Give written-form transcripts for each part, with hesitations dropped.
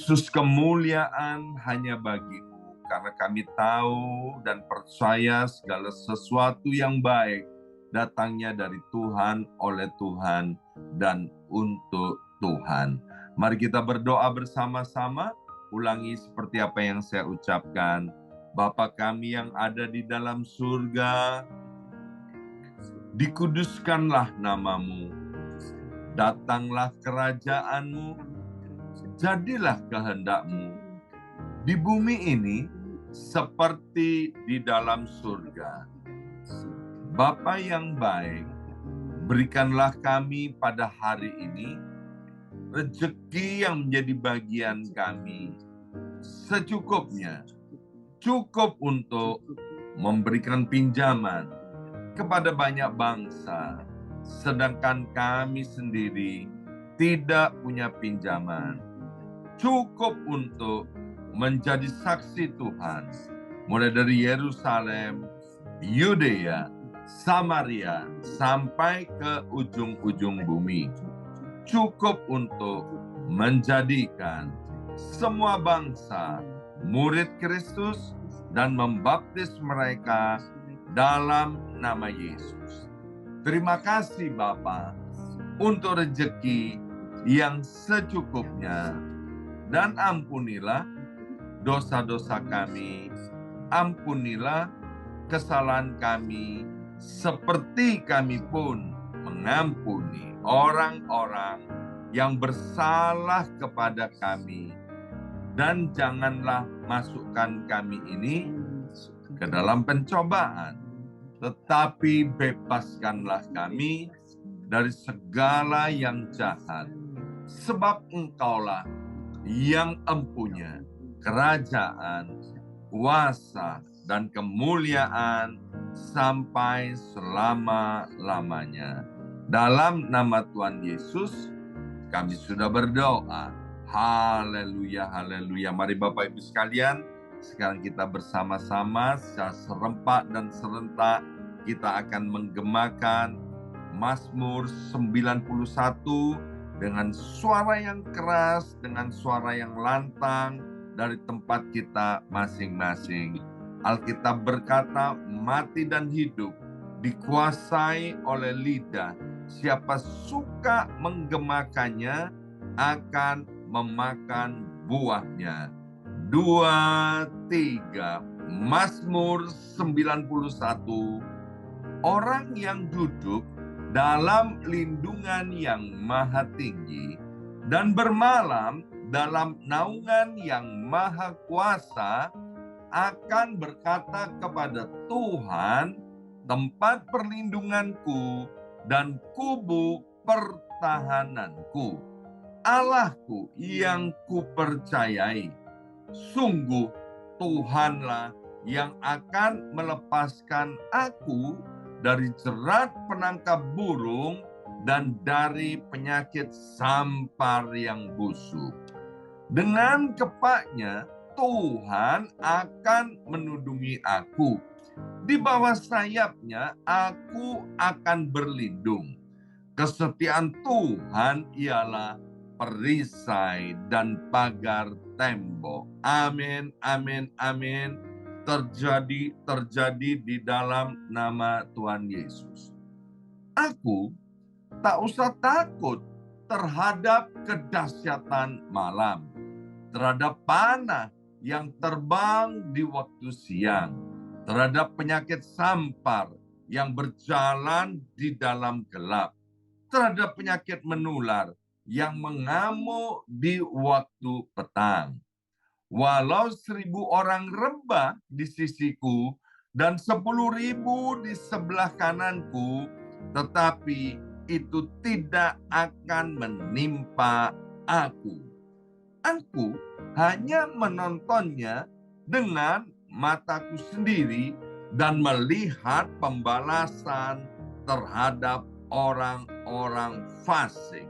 Yesus, kemuliaan hanya bagi-Mu, karena kami tahu dan percaya segala sesuatu yang baik datangnya dari Tuhan, oleh Tuhan, dan untuk Tuhan. Mari kita berdoa bersama-sama, ulangi seperti apa yang saya ucapkan. Bapa kami yang ada di dalam surga, dikuduskanlah nama-Mu, datanglah kerajaan-Mu, jadilah kehendak-Mu di bumi ini seperti di dalam surga. Bapa yang baik, berikanlah kami pada hari ini rezeki yang menjadi bagian kami secukupnya, cukup untuk memberikan pinjaman kepada banyak bangsa, sedangkan kami sendiri tidak punya pinjaman. Cukup untuk menjadi saksi Tuhan, mulai dari Yerusalem, Yudea, Samaria, sampai ke ujung-ujung bumi. Cukup untuk menjadikan semua bangsa murid Kristus dan membaptis mereka dalam nama Yesus. Terima kasih Bapa untuk rezeki yang secukupnya, dan ampunilah dosa-dosa kami, ampunilah kesalahan kami, seperti kami pun mengampuni orang-orang yang bersalah kepada kami. Dan janganlah masukkan kami ini ke dalam pencobaan, tetapi bebaskanlah kami dari segala yang jahat. Sebab Engkaulah yang empunya kerajaan, kuasa, dan kemuliaan sampai selama-lamanya. Dalam nama Tuhan Yesus, kami sudah berdoa. Haleluya, haleluya. Mari Bapak Ibu sekalian, sekarang kita bersama-sama secara serempak dan serentak kita akan menggemakan Mazmur 91 dengan suara yang keras, dengan suara yang lantang dari tempat kita masing-masing. Alkitab berkata, mati dan hidup dikuasai oleh lidah. Siapa suka menggemakannya akan memakan buahnya. 2, 3, Mazmur 91. Orang yang duduk dalam lindungan yang maha tinggi dan bermalam dalam naungan yang maha kuasa akan berkata kepada Tuhan, tempat perlindunganku dan kubu pertahananku, Allahku yang kupercayai. Sungguh Tuhanlah yang akan melepaskan aku dari jerat penangkap burung dan dari penyakit sampar yang busuk. Dengan kepaknya Tuhan akan menudungi aku. Di bawah sayapnya aku akan berlindung. Kesetiaan Tuhan ialah perisai dan pagar tembok. Amin, amin, amin. Terjadi di dalam nama Tuhan Yesus. Aku tak usah takut terhadap kedahsyatan malam, terhadap panah yang terbang di waktu siang, terhadap penyakit sampar yang berjalan di dalam gelap, terhadap penyakit menular yang mengamuk di waktu petang. Walau 1.000 orang rebah di sisiku dan 10.000 di sebelah kananku, tetapi itu tidak akan menimpa aku. Aku hanya menontonnya dengan mataku sendiri dan melihat pembalasan terhadap orang-orang fasik.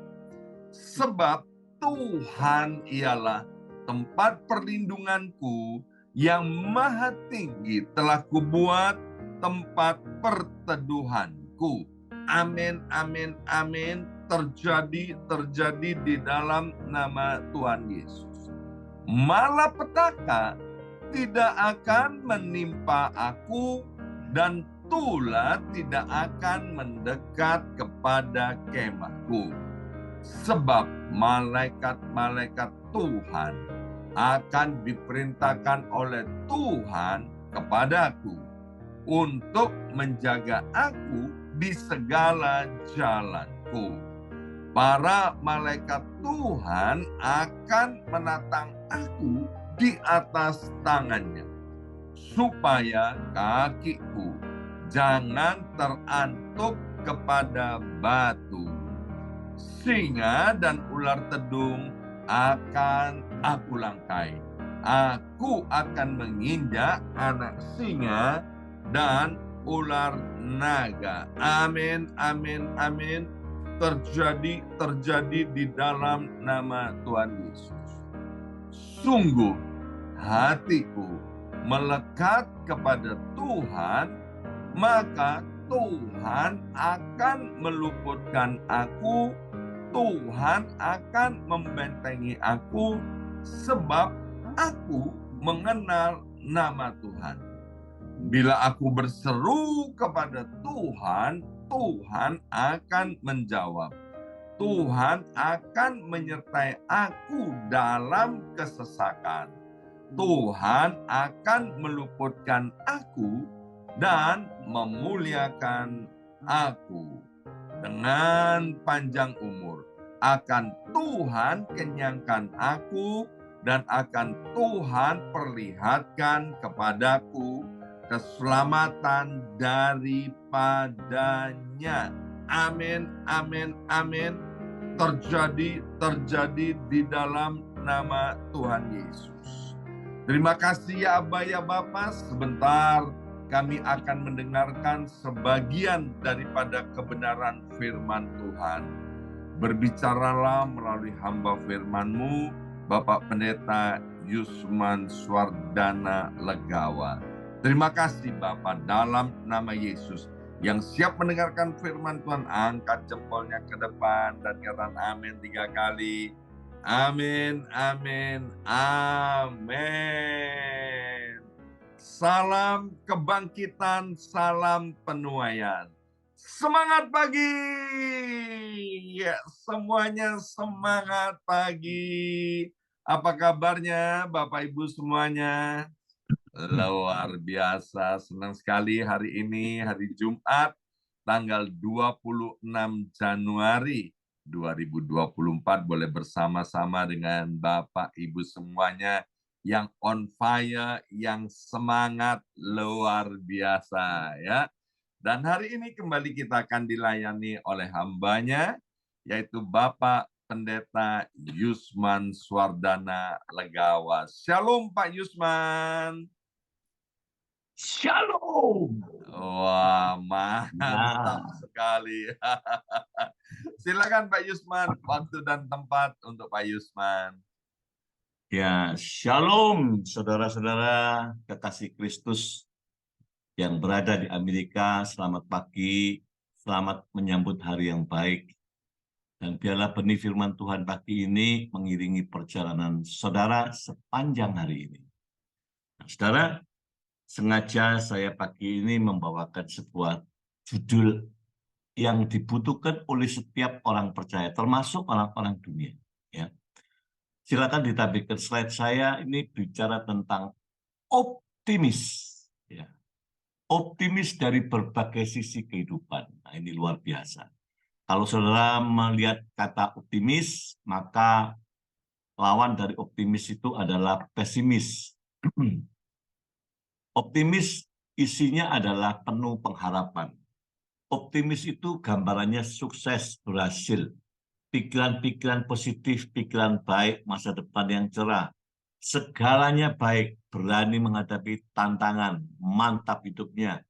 Sebab Tuhan ialah tempat perlindunganku, yang maha tinggi telah kubuat tempat perteduhanku. Amin, amin, amin. Terjadi di dalam nama Tuhan Yesus. Malapetaka tidak akan menimpa aku, dan tulah tidak akan mendekat kepada kemahku. Sebab malaikat-malaikat Tuhan akan diperintahkan oleh Tuhan kepadaku untuk menjaga aku di segala jalanku. Para malaikat Tuhan akan menatang aku di atas tangannya, supaya kakiku jangan terantuk kepada batu. Singa dan ular tedung akan aku langkai. Aku akan menginjak anak singa dan ular naga. Amin, amin, amin. Terjadi di dalam nama Tuhan Yesus. Sungguh hatiku melekat kepada Tuhan, maka Tuhan akan meluputkan aku, Tuhan akan membentengi aku, sebab aku mengenal nama Tuhan. Bila aku berseru kepada Tuhan, Tuhan akan menjawab. Tuhan akan menyertai aku dalam kesesakan. Tuhan akan meluputkan aku dan memuliakan aku. Dengan panjang umur akan Tuhan kenyangkan aku, dan akan Tuhan perlihatkan kepadaku keselamatan daripadanya. Amin, amin, amin. Terjadi di dalam nama Tuhan Yesus. Terima kasih ya Aba ya Bapa. Sebentar kami akan mendengarkan sebagian daripada kebenaran firman Tuhan. Berbicaralah melalui hamba firman-Mu, Bapak Pendeta Yusman Swardana Legawa. Terima kasih Bapak, dalam nama Yesus. Yang siap mendengarkan firman Tuhan, angkat jempolnya ke depan dan katakan amin 3 kali. Amin, amin, amin. Salam kebangkitan, salam penuaian. Semangat pagi! Ya, semuanya semangat pagi. Apa kabarnya Bapak Ibu semuanya? Luar biasa, senang sekali hari ini, hari Jumat, tanggal 26 Januari 2024, boleh bersama-sama dengan Bapak Ibu semuanya yang on fire, yang semangat, luar biasa ya. Dan hari ini kembali kita akan dilayani oleh hambanya, yaitu Bapak Pendeta Yusman Swardana Legawa. Shalom Pak Yusman. Shalom. Wah, mantap sekali. Silakan Pak Yusman, waktu dan tempat untuk Pak Yusman. Ya, shalom saudara-saudara kekasih Kristus yang berada di Amerika. Selamat pagi, selamat menyambut hari yang baik. Dan biarlah benih firman Tuhan pagi ini mengiringi perjalanan saudara sepanjang hari ini. Nah, saudara, sengaja saya pagi ini membawakan sebuah judul yang dibutuhkan oleh setiap orang percaya, termasuk orang-orang dunia. Ya. Silakan ditampilkan slide saya. Ini bicara tentang optimis. Ya. Optimis dari berbagai sisi kehidupan. Nah, ini luar biasa. Kalau saudara melihat kata optimis, maka lawan dari optimis itu adalah pesimis. Optimis isinya adalah penuh pengharapan. Optimis itu gambarannya sukses, berhasil. Pikiran-pikiran positif, pikiran baik, masa depan yang cerah. Segalanya baik, berani menghadapi tantangan, mantap hidupnya,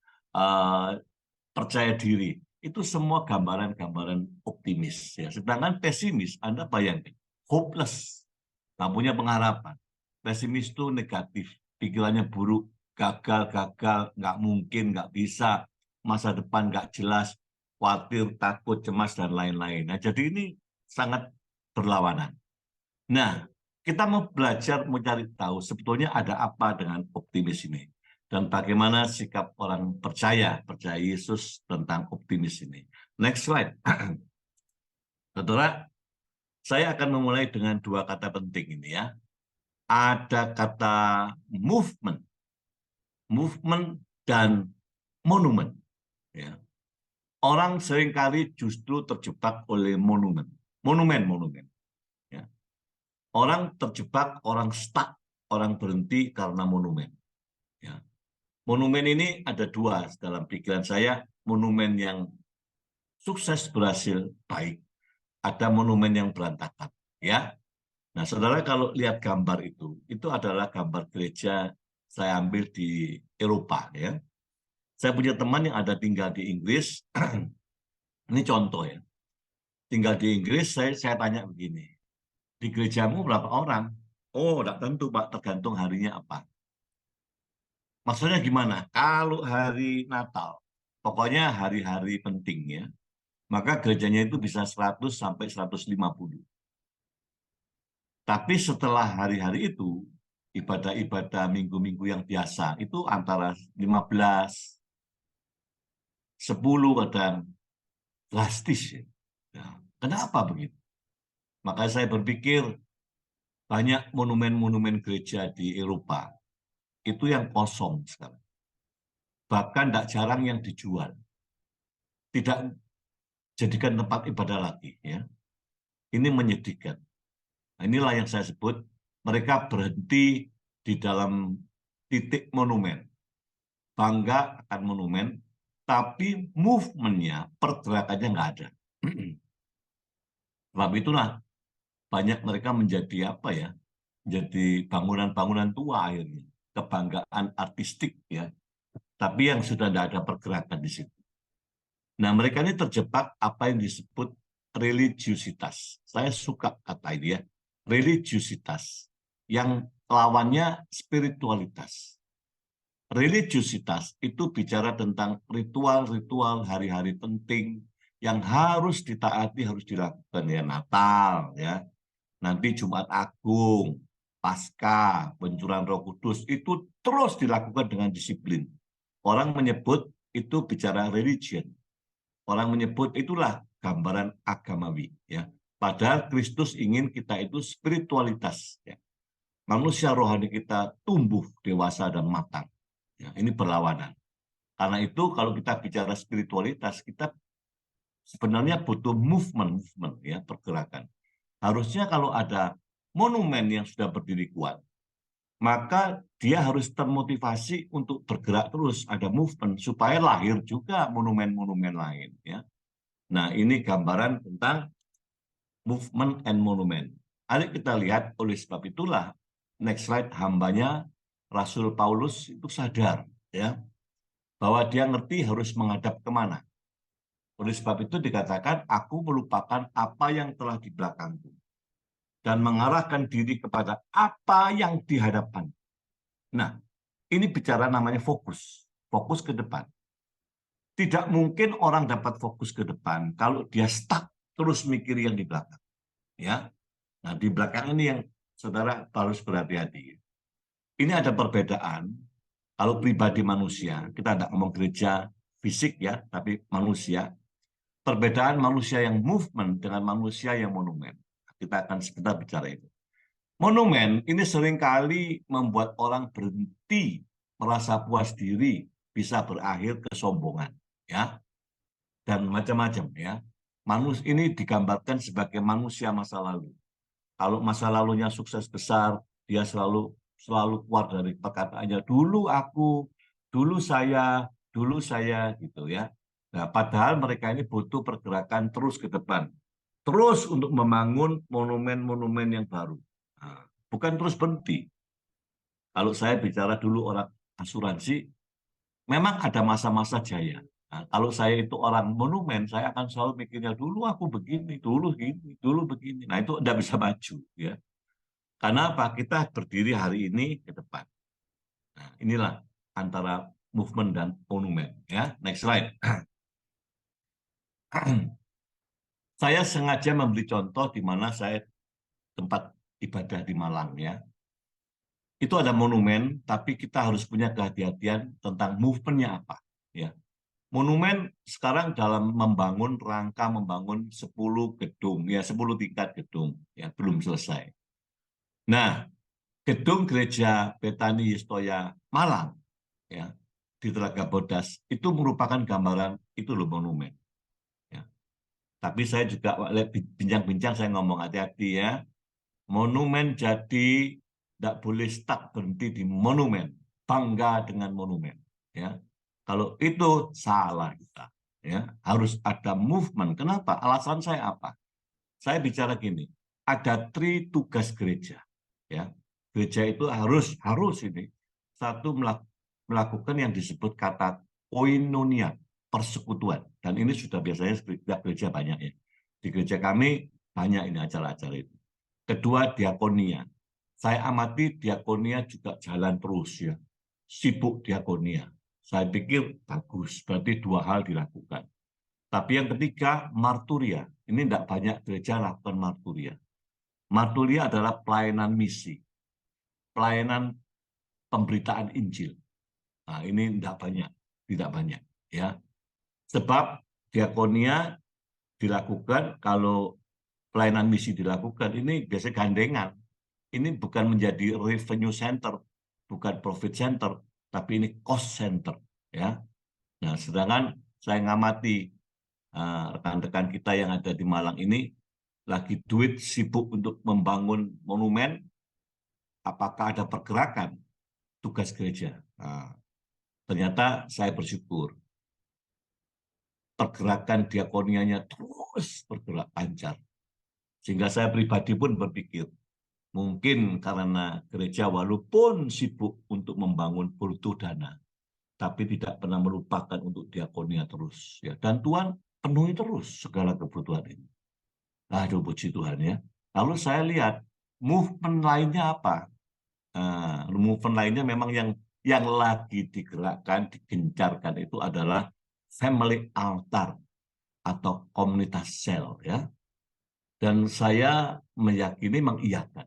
percaya diri. Itu semua gambaran-gambaran optimis. Ya. Sedangkan pesimis, Anda bayangkan, hopeless, tak punya pengharapan. Pesimis itu negatif, pikirannya buruk, gagal, nggak mungkin, nggak bisa, masa depan nggak jelas, khawatir, takut, cemas, dan lain-lain. Nah, jadi ini sangat berlawanan. Nah, kita mau belajar mencari tahu sebetulnya ada apa dengan optimis ini dan bagaimana sikap orang percaya Yesus tentang optimis ini. Next slide. Saudara, saya akan memulai dengan dua kata penting ini ya. Ada kata movement, dan monumen. Ya. Orang seringkali justru terjebak oleh monumen. Ya. Orang terjebak, orang stuck, orang berhenti karena monumen. Ya. Monumen ini ada dua dalam pikiran saya, monumen yang sukses, berhasil, baik. Ada monumen yang berantakan. Ya. Nah, saudara kalau lihat gambar itu adalah gambar gereja saya ambil di Eropa. Ya. Saya punya teman yang ada tinggal di Inggris. Ini contoh ya. Tinggal di Inggris, saya tanya begini. Di gerejamu berapa orang? Oh, tidak tentu, Pak. Tergantung harinya apa. Maksudnya gimana? Kalau hari Natal, pokoknya hari-hari pentingnya, maka gerejanya itu bisa 100 sampai 150. Tapi setelah hari-hari itu, ibadah-ibadah minggu-minggu yang biasa, itu antara 15, 10 kadang drastis. Ya. Nah, kenapa begitu? Maka saya berpikir banyak monumen-monumen gereja di Eropa itu yang kosong sekarang. Bahkan tidak jarang yang dijual. Tidak jadikan tempat ibadah lagi. Ya. Ini menyedihkan. Nah, inilah yang saya sebut mereka berhenti di dalam titik monumen. Bangga akan monumen, tapi movementnya, pergerakannya nggak ada. Sebab itulah banyak mereka menjadi apa ya? Menjadi bangunan-bangunan tua akhirnya. Kebanggaan artistik ya. Tapi yang sudah tidak ada pergerakan di situ. Nah, mereka ini terjebak apa yang disebut religiusitas. Saya suka kata ini ya, religiusitas. Yang lawannya spiritualitas. Religiusitas itu bicara tentang ritual-ritual hari-hari penting yang harus ditaati, harus dilakukan ya. Natal, ya. Nanti Jumat Agung, Paskah, pencurahan Roh Kudus, itu terus dilakukan dengan disiplin. Orang menyebut itu bicara religion. Orang menyebut itulah gambaran agamawi. Ya. Padahal Kristus ingin kita itu spiritualitas. Ya. Manusia rohani kita tumbuh, dewasa, dan matang. Ya, ini berlawanan. Karena itu kalau kita bicara spiritualitas, kita sebenarnya butuh movement ya, pergerakan. Harusnya kalau ada monumen yang sudah berdiri kuat, maka dia harus termotivasi untuk bergerak terus, ada movement supaya lahir juga monumen-monumen lain ya. Nah, ini gambaran tentang movement and monument. Mari kita lihat, oleh sebab itulah next slide, hambanya Rasul Paulus itu sadar ya bahwa dia ngerti harus menghadap kemana. Oleh sebab itu dikatakan, aku melupakan apa yang telah di belakangku dan mengarahkan diri kepada apa yang di hadapan. Nah, ini bicara namanya fokus ke depan. Tidak mungkin orang dapat fokus ke depan kalau dia stuck terus mikir yang di belakang. Ya, nah di belakang ini yang saudara harus berhati-hati. Ini ada perbedaan. Kalau pribadi manusia, kita tidak ngomong gereja fisik ya, tapi manusia. Perbedaan manusia yang movement dengan manusia yang monumen. Kita akan sebentar bicara itu. Monumen ini seringkali membuat orang berhenti, merasa puas diri, bisa berakhir kesombongan, ya, dan macam-macam ya. Ini digambarkan sebagai manusia masa lalu. Kalau masa lalunya sukses besar, dia selalu keluar dari perkataannya dulu aku, dulu saya gitu ya. Nah, padahal mereka ini butuh pergerakan terus ke depan, terus untuk membangun monumen-monumen yang baru. Nah, bukan terus berhenti. Kalau saya bicara dulu orang asuransi, memang ada masa-masa jaya. Nah, kalau saya itu orang monumen, saya akan selalu mikirnya dulu aku begini, dulu gini, dulu begini. Nah, itu tidak bisa maju ya. Karena apa? Kita berdiri hari ini ke depan. Nah, inilah antara movement dan monumen ya. Next slide. Saya sengaja memberi contoh di mana saya tempat ibadah di Malang ya. Itu ada monumen, tapi kita harus punya kehati-hatian tentang movementnya apa. Ya. Monumen sekarang dalam rangka membangun 10 gedung, ya 10 tingkat gedung, ya belum selesai. Nah, gedung gereja Betani Yestoya Malang, ya di Telaga Bodas itu merupakan gambaran itu loh monumen. Ya. Tapi saya juga bincang-bincang saya ngomong hati-hati ya. Monumen jadi tidak boleh stuck berhenti di monumen, bangga dengan monumen. Ya, kalau itu salah kita. Ya, harus ada movement. Kenapa? Alasan saya apa? Saya bicara gini, ada 3 tugas gereja. Ya, gereja itu harus ini satu melakukan yang disebut kata koinonia, persekutuan. Dan ini sudah biasanya setiap gereja banyak ya. Di gereja kami banyak ini acara-acara itu. Kedua, diakonia. Saya amati diakonia juga jalan terus ya. Sibuk diakonia. Saya pikir bagus, berarti 2 hal dilakukan. Tapi yang ketiga, marturia. Ini tidak banyak gereja lakukan marturia. Marturia adalah pelayanan misi. Pelayanan pemberitaan Injil. Nah, ini tidak banyak ya. Sebab diakonia dilakukan kalau pelayanan misi dilakukan ini biasanya gandengan. Ini bukan menjadi revenue center, bukan profit center, tapi ini cost center ya. Nah, sedangkan saya ngamati rekan-rekan kita yang ada di Malang ini lagi duit sibuk untuk membangun monumen, apakah ada pergerakan tugas gereja? Nah, ternyata saya bersyukur pergerakan diakonianya terus bergerak lancar. Sehingga saya pribadi pun berpikir, mungkin karena gereja walaupun sibuk untuk membangun butuh dana, tapi tidak pernah melupakan untuk diakonia terus. Ya. Dan Tuhan penuhi terus segala kebutuhan ini. Aduh, puji Tuhan ya. Lalu saya lihat movement lainnya apa? Movement lainnya memang yang lagi digerakkan, digencarkan itu adalah family altar atau komunitas sel ya. Dan saya meyakini mengiyakan.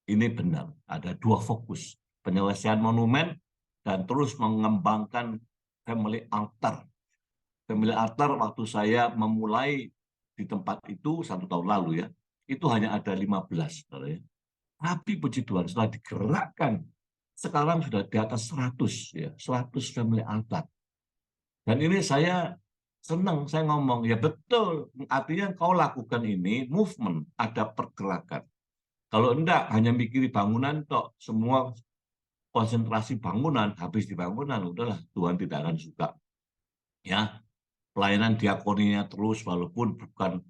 Ini benar, ada 2 fokus. Penyelesaian monumen dan terus mengembangkan family altar. Family altar waktu saya memulai di tempat itu 1 tahun lalu ya, itu hanya ada 15. Ya. Tapi puji Tuhan setelah digerakkan, sekarang sudah di atas 100 ya, 100 family altar. Dan ini saya senang, saya ngomong, ya betul, artinya kau lakukan ini, movement, ada pergerakan. Kalau enggak, hanya mikiri bangunan, tok, semua konsentrasi bangunan, habis di bangunan, udahlah, Tuhan tidak akan suka. Ya, pelayanan diakoninya terus, walaupun bukan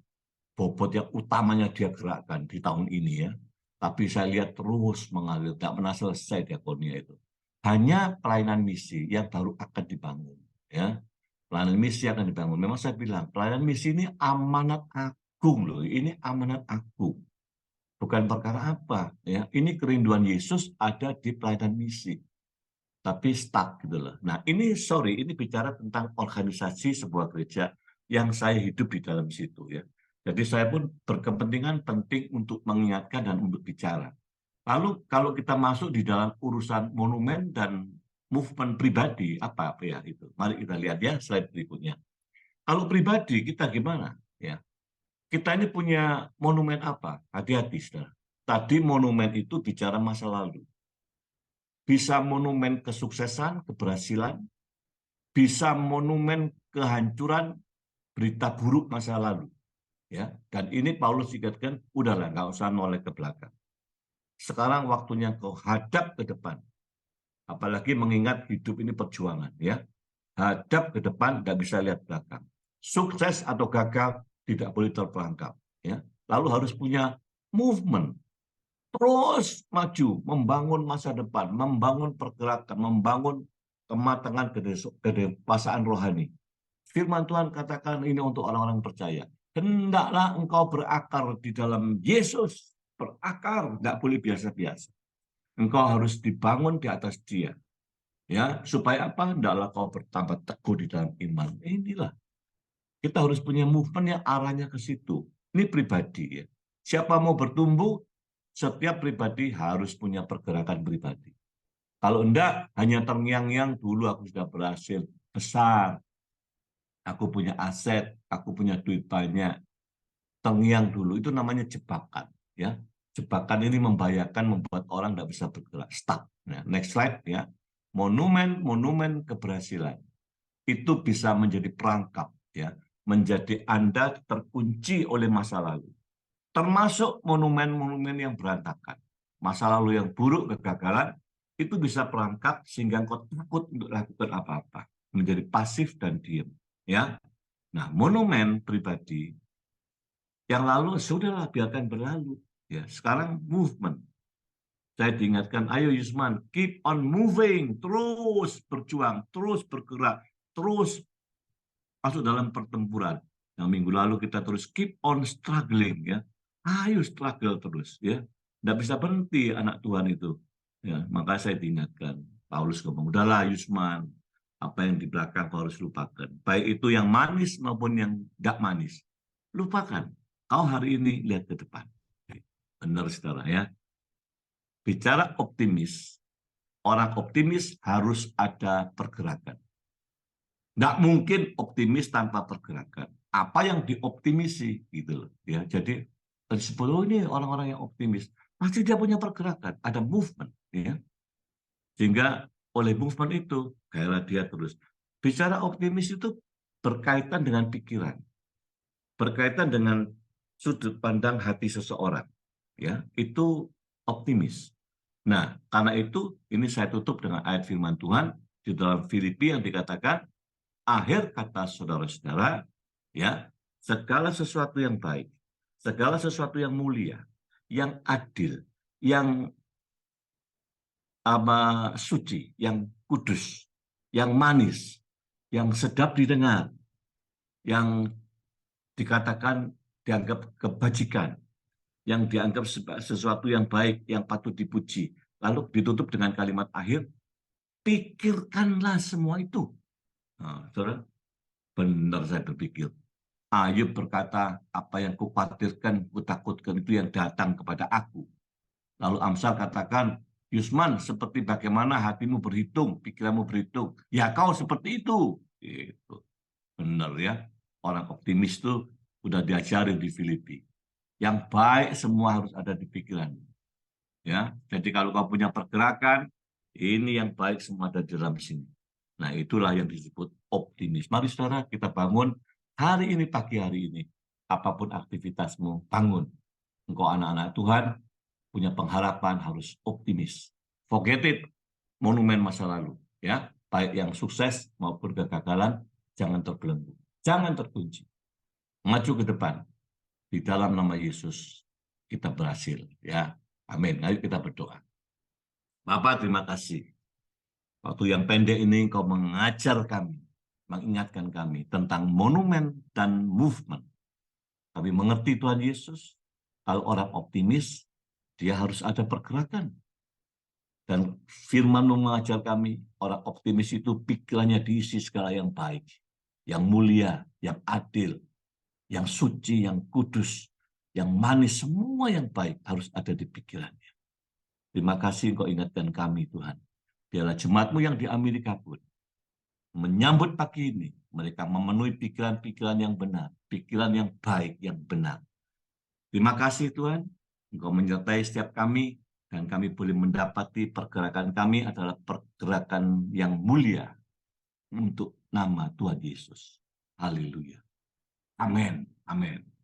bobot yang utamanya dia gerakkan di tahun ini ya. Tapi saya lihat terus mengalir, tidak pernah selesai diakonia itu. Hanya pelayanan misi yang baru akan dibangun. Ya, pelayanan misi akan dibangun. Memang saya bilang, pelayanan misi ini amanat agung loh. Ini amanat agung. Bukan perkara apa. Ya. Ini kerinduan Yesus ada di pelayanan misi. Tapi stuck gitu loh. Nah ini bicara tentang organisasi sebuah gereja yang saya hidup di dalam situ ya. Jadi saya pun berkepentingan penting untuk mengingatkan dan untuk bicara. Lalu kalau kita masuk di dalam urusan monumen dan movement pribadi, apa ya itu? Mari kita lihat ya slide berikutnya. Kalau pribadi kita gimana? Ya, kita ini punya monumen apa? Hati-hati, saudara. Tadi monumen itu bicara masa lalu. Bisa monumen kesuksesan, keberhasilan, bisa monumen kehancuran, berita buruk masa lalu. Ya, dan ini Paulus ingatkan, udahlah, nggak usah noleh ke belakang. Sekarang waktunya kau hadap ke depan. Apalagi mengingat hidup ini perjuangan, ya. Hadap ke depan, nggak bisa lihat belakang. Sukses atau gagal tidak boleh terperangkap, ya. Lalu harus punya movement, terus maju, membangun masa depan, membangun pergerakan, membangun kematangan kedewasaan rohani. Firman Tuhan katakan ini untuk orang-orang percaya. Hendaklah engkau berakar di dalam Yesus. Berakar, nggak boleh biasa-biasa. Engkau harus dibangun di atas Dia. Ya, supaya apa? Hendaklah kau bertambah teguh di dalam iman. Inilah. Kita harus punya movement yang arahnya ke situ. Ini pribadi ya. Siapa mau bertumbuh, setiap pribadi harus punya pergerakan pribadi. Kalau enggak, hanya terngiang-ngiang, dulu aku sudah berhasil besar, aku punya aset, aku punya duit banyak, terngiang dulu, itu namanya jebakan. Ya, jebakan ini membahayakan, membuat orang tidak bisa bergerak, stuck. Nah, next slide ya. Monumen keberhasilan itu bisa menjadi perangkap, ya, menjadi Anda terkunci oleh masa lalu, termasuk monumen-monumen yang berantakan, masa lalu yang buruk, kegagalan, itu bisa perangkap sehingga engkau takut untuk lakukan apa-apa, menjadi pasif dan diam, ya. Nah, monumen pribadi yang lalu sudahlah, biarkan berlalu, ya. Sekarang movement. Saya diingatkan, ayo Yusman, keep on moving, terus berjuang, terus bergerak, terus masuk dalam pertempuran. Yang minggu lalu kita terus keep on struggling, ya. Ayo struggle terus, ya. Tidak bisa berhenti anak Tuhan itu. Ya, maka saya diingatkan, Paulus ngomong, udahlah Yusman, apa yang di belakang kau harus lupakan. Baik itu yang manis maupun yang tidak manis. Lupakan. Kau hari ini lihat ke depan. Benar, saudara, ya. Bicara optimis, orang optimis harus ada pergerakan. Nggak mungkin optimis tanpa pergerakan. Apa yang dioptimisi, gitu loh. Ya, jadi disebut, oh ini orang-orang yang optimis, pasti dia punya pergerakan, ada movement, ya. Sehingga oleh movement itu, gairah dia terus. Bicara optimis itu berkaitan dengan pikiran, berkaitan dengan sudut pandang hati seseorang, ya. Itu optimis. Nah, karena itu ini saya tutup dengan ayat firman Tuhan di dalam Filipi yang dikatakan, akhir kata saudara-saudara, ya, segala sesuatu yang baik, segala sesuatu yang mulia, yang adil, yang suci, yang kudus, yang manis, yang sedap didengar, yang dikatakan dianggap kebajikan, yang dianggap sesuatu yang baik, yang patut dipuji. Lalu ditutup dengan kalimat akhir, pikirkanlah semua itu. Nah, saudara, benar saya berpikir. Ayub berkata, apa yang kukhawatirkan, kutakutkan itu yang datang kepada aku. Lalu Amsal katakan, Yusman, seperti bagaimana hatimu berhitung, pikiranmu berhitung. Ya kau seperti itu. Gitu. Benar, ya. Orang optimis itu udah diajari di Filipi. Yang baik semua harus ada di pikiran. Ya, jadi kalau kau punya pergerakan, ini yang baik semua ada di dalam sini. Nah, itulah yang disebut optimis. Mari saudara, kita bangun hari ini, pagi hari ini. Apapun aktivitasmu, bangun. Engkau anak-anak Tuhan, punya pengharapan, harus optimis. Forget it, monumen masa lalu. Ya, baik yang sukses maupun kegagalan, jangan terbelenggu. Jangan terkunci. Maju ke depan. Di dalam nama Yesus, kita berhasil. Ya, amin. Ayo kita berdoa. Bapak, terima kasih. Waktu yang pendek ini Engkau mengajar kami, mengingatkan kami tentang monumen dan movement. Kami mengerti Tuhan Yesus, kalau orang optimis, dia harus ada pergerakan. Dan firman-Mu mengajar kami, orang optimis itu pikirannya diisi segala yang baik, yang mulia, yang adil, yang suci, yang kudus, yang manis, semua yang baik harus ada di pikirannya. Terima kasih Engkau ingatkan kami, Tuhan. Biarlah jemaat-Mu yang di Amerika pun menyambut pagi ini, mereka memenuhi pikiran-pikiran yang benar, pikiran yang baik, yang benar. Terima kasih Tuhan, Engkau menyertai setiap kami, dan kami boleh mendapati pergerakan kami adalah pergerakan yang mulia untuk nama Tuhan Yesus. Haleluya. Amin. Amin.